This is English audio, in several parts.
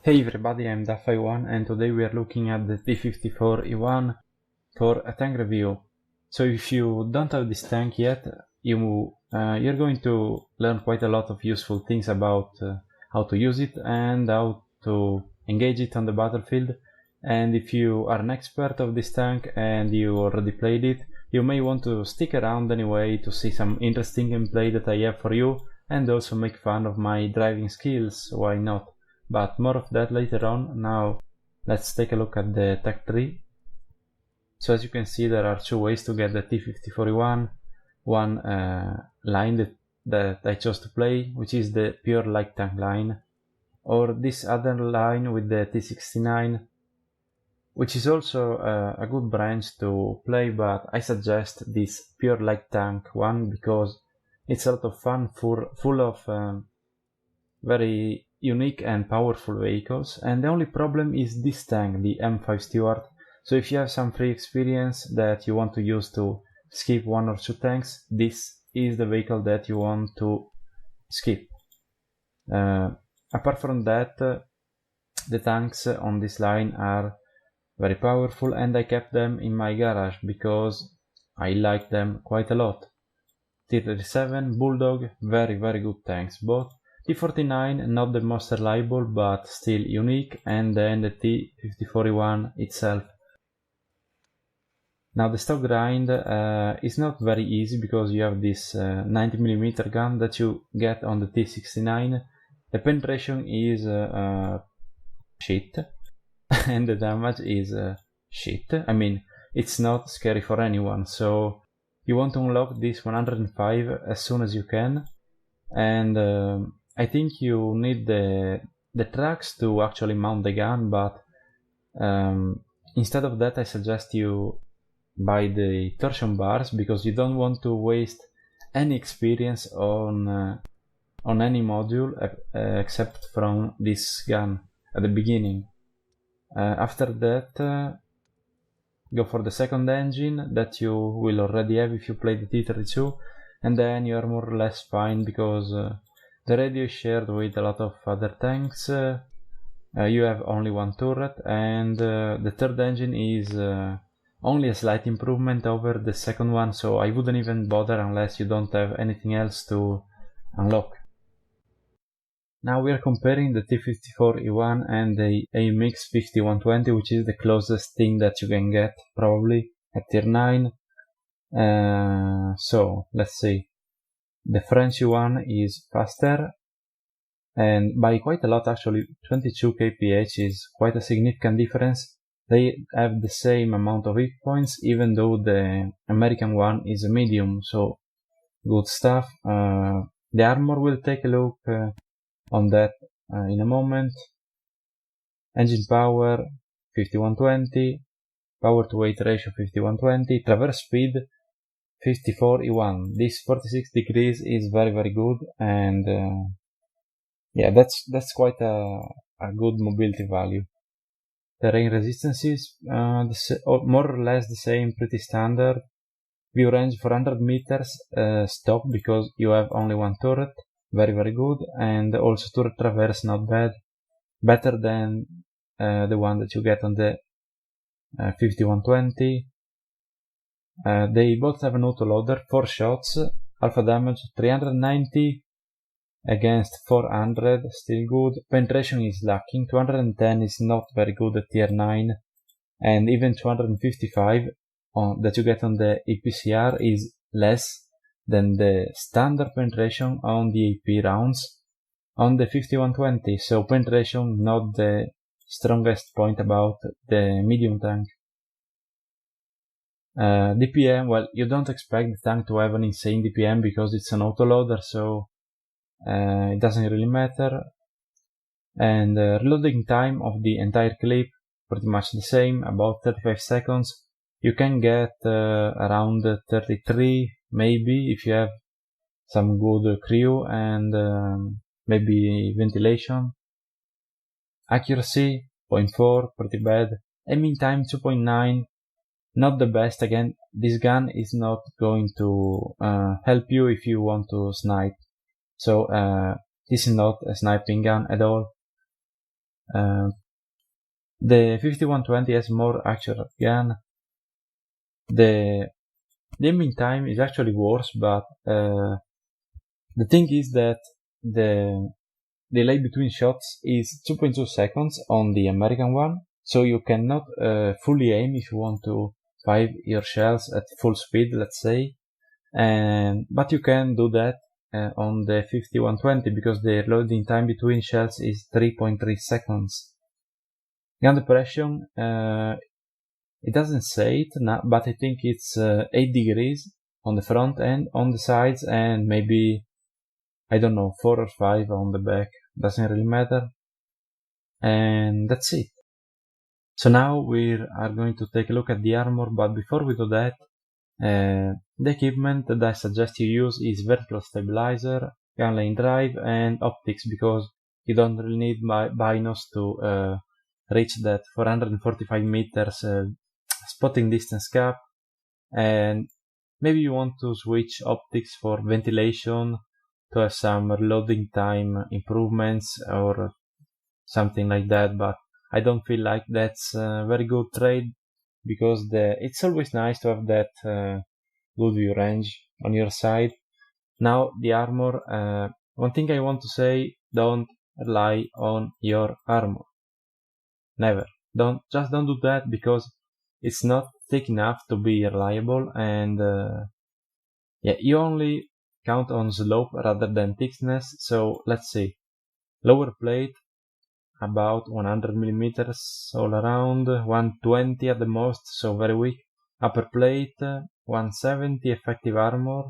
Hey everybody, I'm T54E1 and today we are looking at the T54E1 for a tank review. So if you don't have this tank yet, you're going to learn quite a lot of useful things about how to use it and how to engage it on the battlefield. And if you are an expert of this tank and you already played it, you may want to stick around anyway to see some interesting gameplay that I have for you and also make fun of my driving skills, why not? But more of that later on. Now let's take a look at the tech tree. So as you can see, there are two ways to get the T54E1. One line that I chose to play, which is the pure light tank line, or this other line with the T69, which is also a good branch to play, but I suggest this pure light tank one because it's a lot of fun, full of very unique and powerful vehicles, and the only problem is this tank, the M5 Stuart. So if you have some free experience that you want to use to skip one or two tanks, this is the vehicle that you want to skip. Apart from that, the tanks on this line are very powerful and I kept them in my garage because I like them quite a lot. T37, Bulldog, very good tanks, both. T49, not the most reliable but still unique, and then the T54E1 itself. Now the stock grind is not very easy because you have this 90mm gun that you get on the T69. The penetration is shit and the damage is shit. I mean, it's not scary for anyone, so you want to unlock this 105 as soon as you can, and I think you need the tracks to actually mount the gun, but instead of that I suggest you buy the torsion bars because you don't want to waste any experience on any module except from this gun at the beginning. After that, go for the second engine that you will already have if you play the T32, and then you are more or less fine because the radio is shared with a lot of other tanks. You have only one turret, and the third engine is only a slight improvement over the second one, so I wouldn't even bother unless you don't have anything else to unlock. Now we are comparing the T54E1 and the AMX 5120, which is the closest thing that you can get probably at tier 9. So let's see. The French one is faster and by quite a lot actually. 22 kph is quite a significant difference. They have the same amount of hit points even though the American one is a medium, so good stuff. The armor will take a look on that in a moment. Engine power 5120, power to weight ratio 5120, traverse speed 54E1. This 46 degrees is very good, and yeah, that's quite a good mobility value. Terrain resistance is more or less the same, pretty standard. View range 400 meters, stop because you have only one turret, very good, and also turret traverse not bad, better than the one that you get on the 5120. They both have an autoloader, 4 shots, alpha damage 390 against 400, still good. Penetration is lacking, 210 is not very good at tier 9, and even 255 that you get on the APCR is less than the standard penetration on the AP rounds on the 5120, so penetration not the strongest point about the medium tank. DPM, well, you don't expect the tank to have an insane DPM because it's an autoloader, so it doesn't really matter. And reloading time of the entire clip pretty much the same, about 35 seconds. You can get around 33 maybe if you have some good crew and maybe ventilation. Accuracy 0.4, pretty bad. Aiming time 2.9, not the best. Again, this gun is not going to help you if you want to snipe, so this is not a sniping gun at all. The 5120 has more accurate gun. The aiming time is actually worse, but the thing is that the delay between shots is 2.2 seconds on the American one, so you cannot fully aim if you want to fire your shells at full speed, let's say, but you can do that on the 5120 because the loading time between shells is 3.3 seconds. Gun depression, it doesn't say it, but I think it's 8 degrees on the front end, on the sides, and maybe, I don't know, 4 or 5 on the back. Doesn't really matter. And that's it. So now we are going to take a look at the armor, but before we do that, the equipment that I suggest you use is vertical stabilizer, gun lane drive, and optics, because you don't really need binos to reach that 445 meters spotting distance cap, and maybe you want to switch optics for ventilation to have some reloading time improvements or something like that, but I don't feel like that's a very good trade, because it's always nice to have that good view range on your side. Now the armor, one thing I want to say, don't rely on your armor. Never. Just don't do that, because it's not thick enough to be reliable, and yeah, you only count on slope rather than thickness. So let's see, lower plate about 100 millimeters all around, 120 at the most, so very weak. Upper plate 170 effective armor.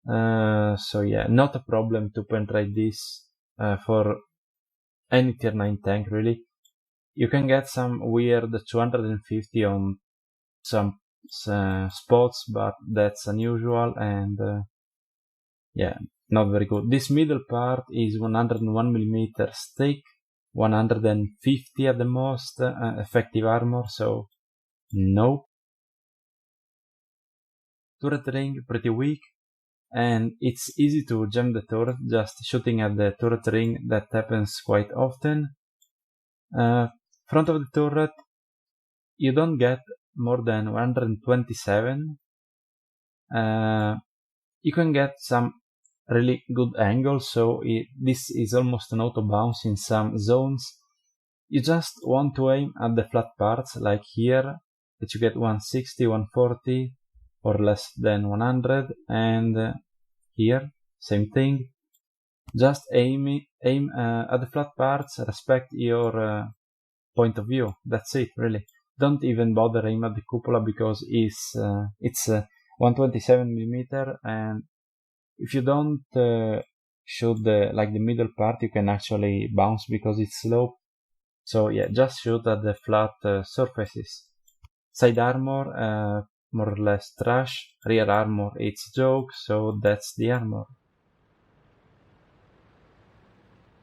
So yeah, not a problem to penetrate this for any tier 9 tank really. You can get some weird 250 on some spots, but that's unusual, and yeah, not very good. This middle part is 101 millimeters thick, 150 at the most effective armor, so nope. Turret ring pretty weak, and it's easy to jam the turret just shooting at the turret ring. That happens quite often. Front of the turret, you don't get more than 127. You can get some really good angles, so this is almost an auto bounce in some zones. You just want to aim at the flat parts, like here, that you get 160, 140, or less than 100, and here, same thing. Just aim at the flat parts, respect your point of view. That's it, really. Don't even bother aim at the cupola, because it's 127 millimeter, and if you don't shoot the middle part, you can actually bounce because it's slope. So yeah, just shoot at the flat surfaces. Side armor, more or less trash. Rear armor, it's joke, so that's the armor.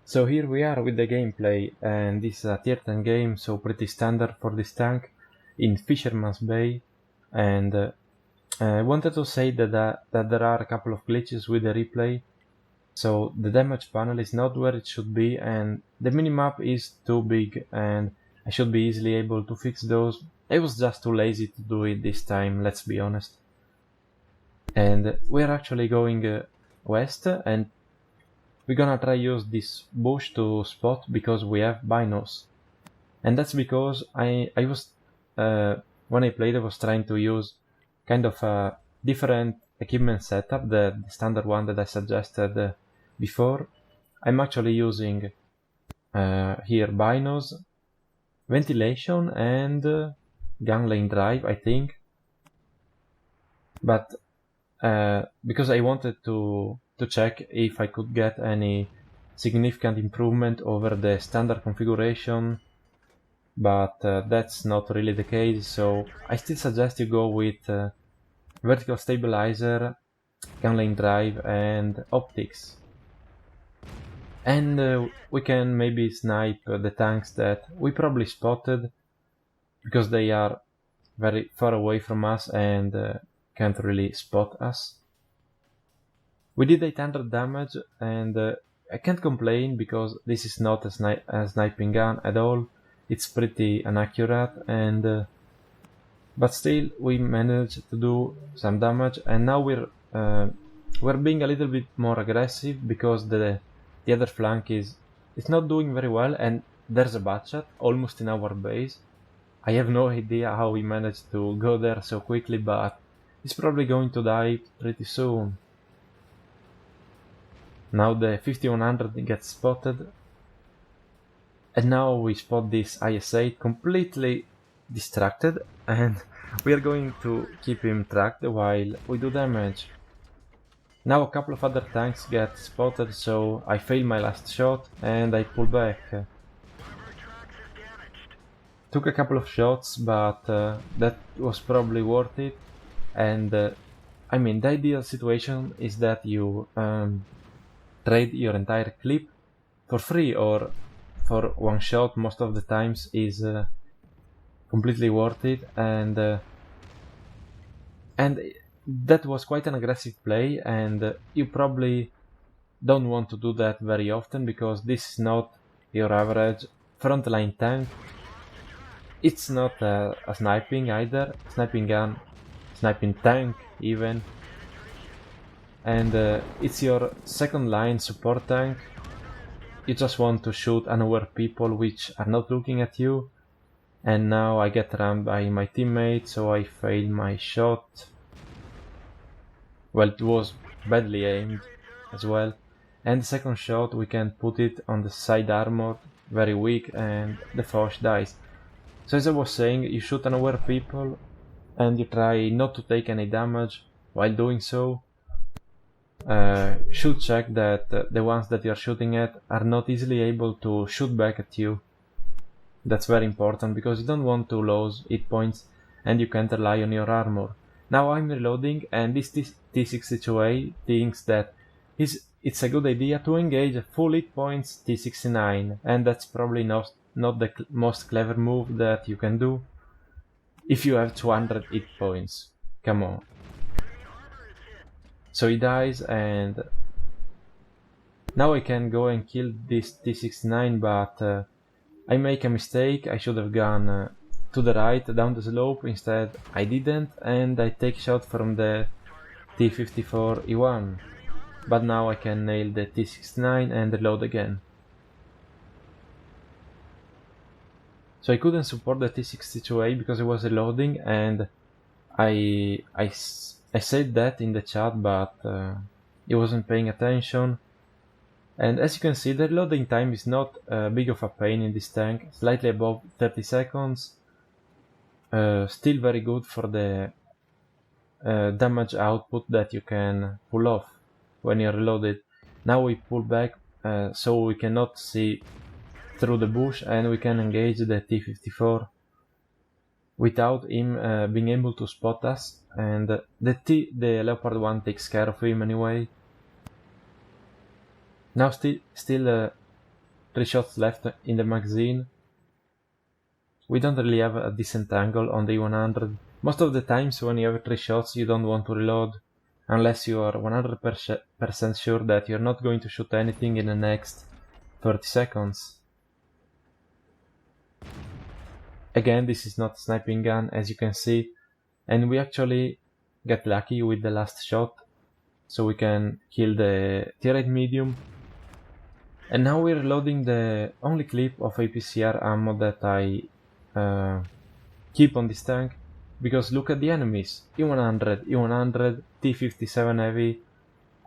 So here we are with the gameplay, and this is a tier 10 game, so pretty standard for this tank in Fisherman's Bay. And I wanted to say that there are a couple of glitches with the replay. So the damage panel is not where it should be, and the minimap is too big, and I should be easily able to fix those. I was just too lazy to do it this time, let's be honest. And we're actually going west, and we're gonna try use this bush to spot because we have binos. And that's because I was when I played, I was trying to use kind of a different equipment setup, the standard one that I suggested before. I'm actually using here binos, ventilation, and gun lane drive, I think. But because I wanted to check if I could get any significant improvement over the standard configuration, but that's not really the case, so I still suggest you go with vertical stabilizer, gun lane drive, and optics. And we can maybe snipe the tanks that we probably spotted, because they are very far away from us and can't really spot us. We did 800 damage, and I can't complain because this is not a sniping gun at all. It's pretty inaccurate, and but still we managed to do some damage, and now we're being a little bit more aggressive because the other flank is not doing very well, and there's a batchat almost in our base. I have no idea how we managed to go there so quickly, but he's probably going to die pretty soon. Now the 5100 gets spotted, and now we spot this IS-8 completely distracted, and we are going to keep him tracked while we do damage. Now a couple of other tanks get spotted, so I fail my last shot and I pull back. Took a couple of shots, but that was probably worth it. And I mean, the ideal situation is that you trade your entire clip for free or for one shot. Most of the times is completely worth it, and that was quite an aggressive play, and you probably don't want to do that very often because this is not your average frontline tank. It's not a sniping either, sniping gun, sniping tank even, and it's your second line support tank. You just want to shoot unaware people which are not looking at you, and now I get rammed by my teammate, so I fail my shot. Well, it was badly aimed as well, and the second shot we can put it on the side armor, very weak, and the Foch dies. So as I was saying, you shoot unaware people and you try not to take any damage while doing so. Should check that the ones that you are shooting at are not easily able to shoot back at you. That's very important because you don't want to lose hit points and you can't rely on your armor. Now I'm reloading, and this T62A thinks that it's a good idea to engage a full hit points T69, and that's probably not the most clever move that you can do if you have 200 hit points. Come on. So he dies, and now I can go and kill this T69, but I make a mistake. I should have gone to the right down the slope. Instead I didn't, and I take shot from the T54E1, but now I can nail the T69 and reload again. So I couldn't support the T62A because I was reloading, and I said that in the chat, but he wasn't paying attention. And as you can see, the reloading time is not big of a pain in this tank, slightly above 30 seconds. Still very good for the damage output that you can pull off when you're reloaded. Now we pull back so we cannot see through the bush, and we can engage the T54 without him being able to spot us, and the Leopard 1 takes care of him anyway. Now still 3 shots left in the magazine. We don't really have a decent angle on the E100. Most of the times when you have 3 shots you don't want to reload, unless you are 100% sure that you're not going to shoot anything in the next 30 seconds. Again, this is not a sniping gun, as you can see, and we actually get lucky with the last shot, so we can kill the tier 8 medium. And now we're reloading the only clip of APCR ammo that I keep on this tank, because look at the enemies: E100, E100, T57 heavy,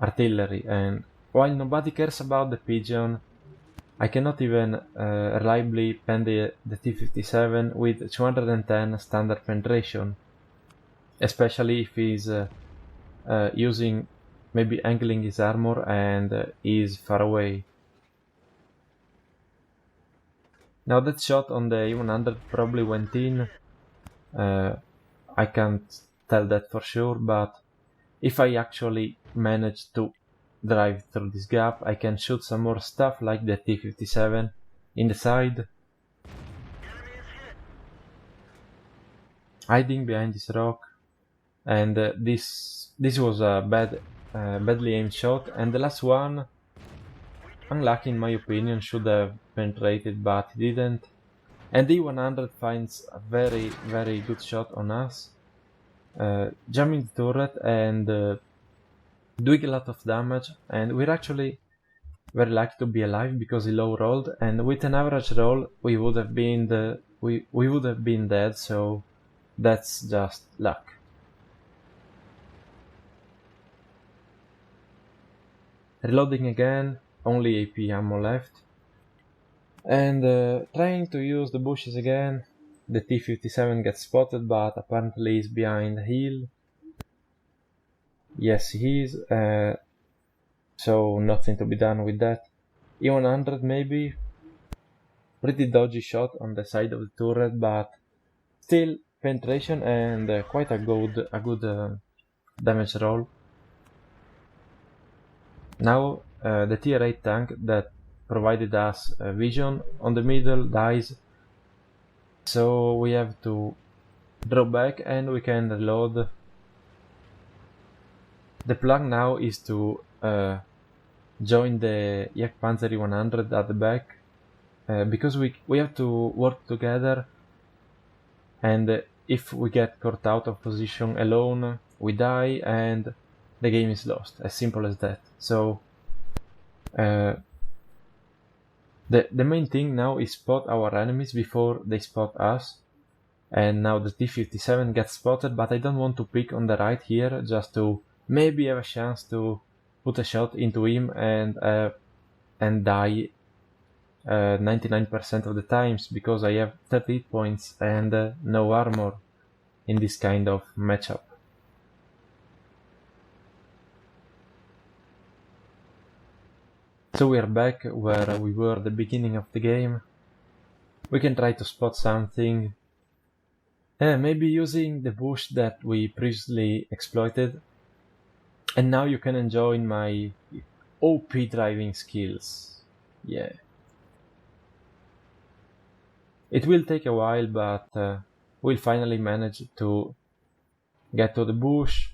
artillery, and while nobody cares about the pigeon, I cannot even reliably pen the T57 with 210 standard penetration, especially if he's using, maybe angling his armor and is far away. Now that shot on the E100 probably went in. I can't tell that for sure, but if I actually manage to drive through this gap, I can shoot some more stuff like the T57 in the side. Hiding behind this rock, and this was a badly aimed shot, and the last one unlucky in my opinion, should have penetrated, but he didn't. And E100 finds a very, very good shot on us, jamming the turret and doing a lot of damage, and we're actually very lucky to be alive because he low rolled, and with an average roll we would have been we would have been dead, so that's just luck. Reloading again, only AP ammo left, and trying to use the bushes again. The T57 gets spotted, but apparently he's behind the hill. Yes, he is, so nothing to be done with that. E100 maybe, pretty dodgy shot on the side of the turret, but still penetration and quite a good damage roll. Now the tier 8 tank that provided us vision on the middle dies, so we have to draw back and we can reload. The plan now is to join the Jagdpanzer 100 at the back, because we have to work together, and if we get caught out of position alone, we die and the game is lost. As simple as that. So the main thing now is spot our enemies before they spot us. And now the T57 gets spotted, but I don't want to pick on the right here, just to maybe have a chance to put a shot into him and die 99% of the times, because I have 38 points and no armor in this kind of matchup. So we are back where we were at the beginning of the game. We can try to spot something, maybe using the bush that we previously exploited. And now you can enjoy my OP driving skills. Yeah. It will take a while, but we'll finally manage to get to the bush.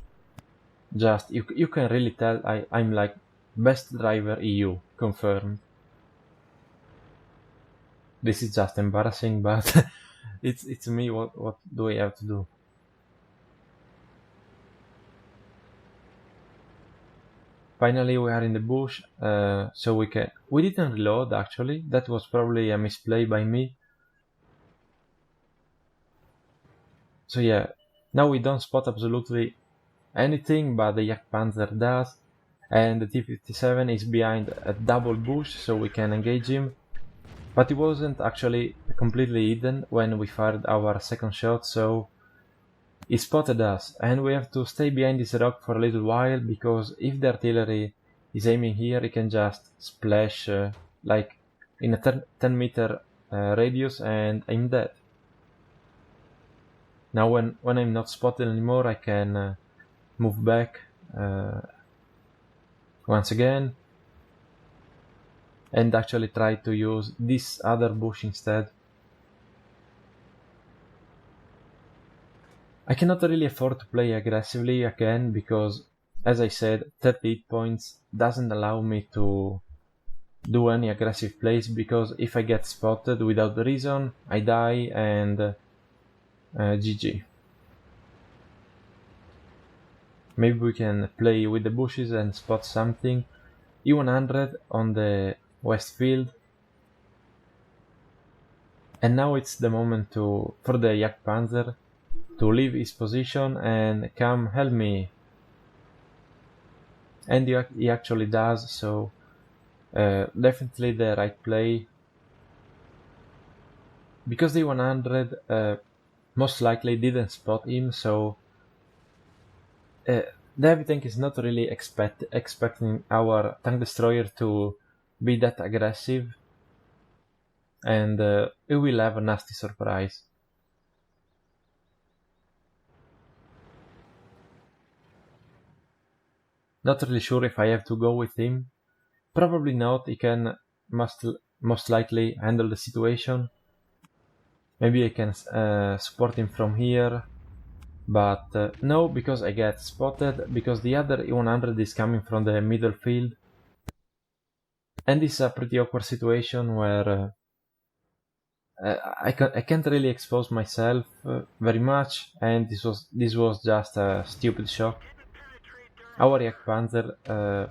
Just, you can really tell I'm like best driver EU, confirmed. This is just embarrassing, but it's me, what do I have to do? Finally we are in the bush, so we didn't reload actually, that was probably a misplay by me. So yeah, now we don't spot absolutely anything, but the Jagdpanzer does, and the T57 is behind a double bush, so we can engage him. But he wasn't actually completely hidden when we fired our second shot, so he spotted us, and we have to stay behind this rock for a little while, because if the artillery is aiming here, he can just splash like in a 10 meter radius, and I'm dead. Now when I'm not spotted anymore, I can move back once again and actually try to use this other bush instead. I cannot really afford to play aggressively again, because, as I said, 38 points doesn't allow me to do any aggressive plays, because if I get spotted without reason, I die and GG. Maybe we can play with the bushes and spot something. E100 on the west field. And now it's the moment for the Jagdpanzer to leave his position and come help me. And he actually does, so definitely the right play. Because the 100 most likely didn't spot him, so the heavy tank is not really expecting our tank destroyer to be that aggressive, and it will have a nasty surprise. Not really sure if I have to go with him. Probably not, he can most likely handle the situation. Maybe I can support him from here, but no, because I get spotted, because the other E100 is coming from the middle field. And this is a pretty awkward situation where I can't really expose myself very much, and this was just a stupid shot. Our Jagdpanzer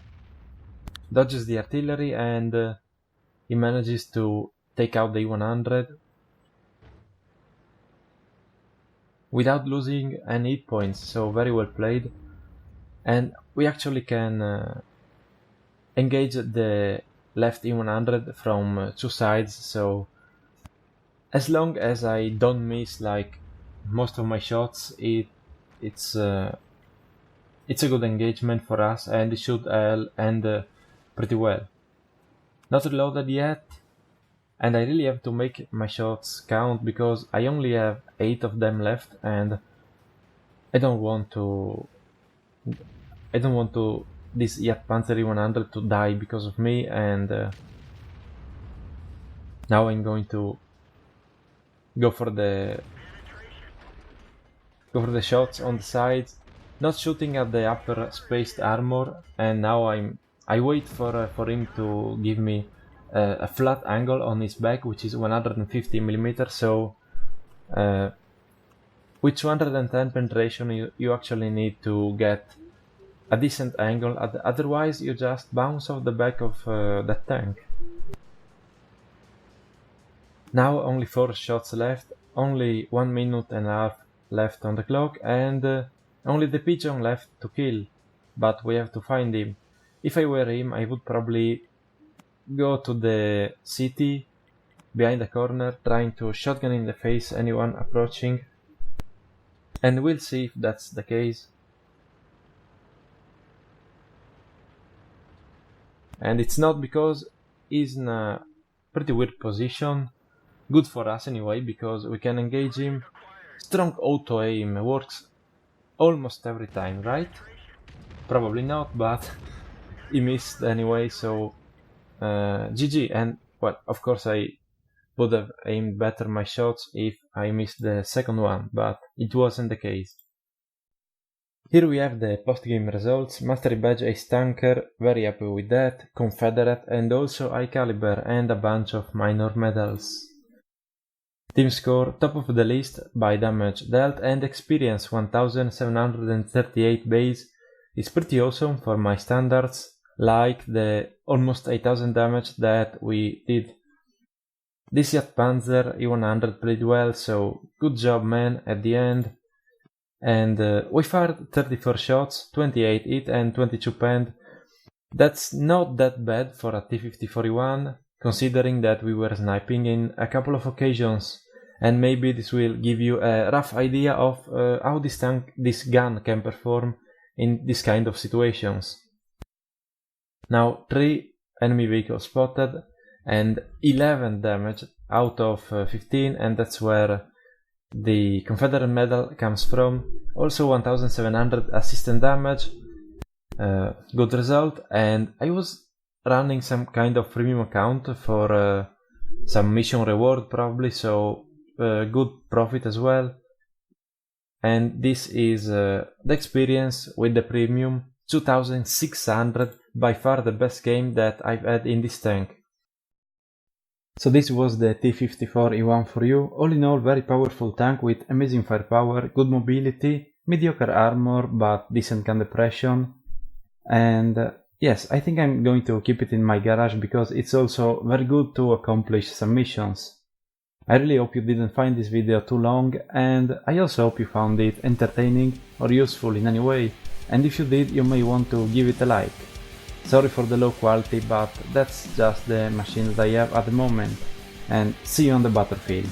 dodges the artillery and he manages to take out the E100 without losing any hit points, so very well played. And we actually can engage the left E100 from two sides, so as long as I don't miss like most of my shots, it's a good engagement for us, and it should end pretty well. Not reloaded yet, and I really have to make my shots count because I only have 8 of them left, and I don't want this Jagdpanzer 100 to die because of me, and now I'm going to go for the shots on the sides, not shooting at the upper spaced armor, and now I wait for him to give me a flat angle on his back, which is 150 millimeters. So with 210 penetration you actually need to get a decent angle, otherwise you just bounce off the back of that tank. Now only 4 shots left, only 1 minute and a half left on the clock, and only the pigeon left to kill, but we have to find him. If I were him, I would probably go to the city behind the corner, trying to shotgun in the face anyone approaching, and we'll see if that's the case. And it's not, because he's in a pretty weird position. Good for us anyway, because we can engage him. Strong auto aim works almost every time, right? Probably not, but he missed anyway, so GG. And well, of course I would have aimed better my shots if I missed the second one, but it wasn't the case. Here we have the post-game results. Mastery badge Ace Tanker, very happy with that, Confederate, and also High Caliber and a bunch of minor medals. Team score, top of the list by damage dealt, and experience 1738 base is pretty awesome for my standards, like the almost 8000 damage that we did. This Jagdpanzer E100 played well, so good job man at the end. And we fired 34 shots, 28 hit and 22 penned. That's not that bad for a T54E1, considering that we were sniping in a couple of occasions, and maybe this will give you a rough idea of how this gun can perform in this kind of situations. Now 3 enemy vehicles spotted and 11 damage out of 15, and that's where the Confederate medal comes from. Also 1700 assistant damage, good result, and I was running some kind of premium account for some mission reward probably, so good profit as well. And this is the experience with the premium, 2600, by far the best game that I've had in this tank. So this was the T54E1 for you. All in all, very powerful tank with amazing firepower, good mobility, mediocre armor but decent gun depression. And yes, I think I'm going to keep it in my garage because it's also very good to accomplish some missions. I really hope you didn't find this video too long, and I also hope you found it entertaining or useful in any way, and if you did, you may want to give it a like. Sorry for the low quality, but that's just the machine that I have at the moment, and see you on the battlefield.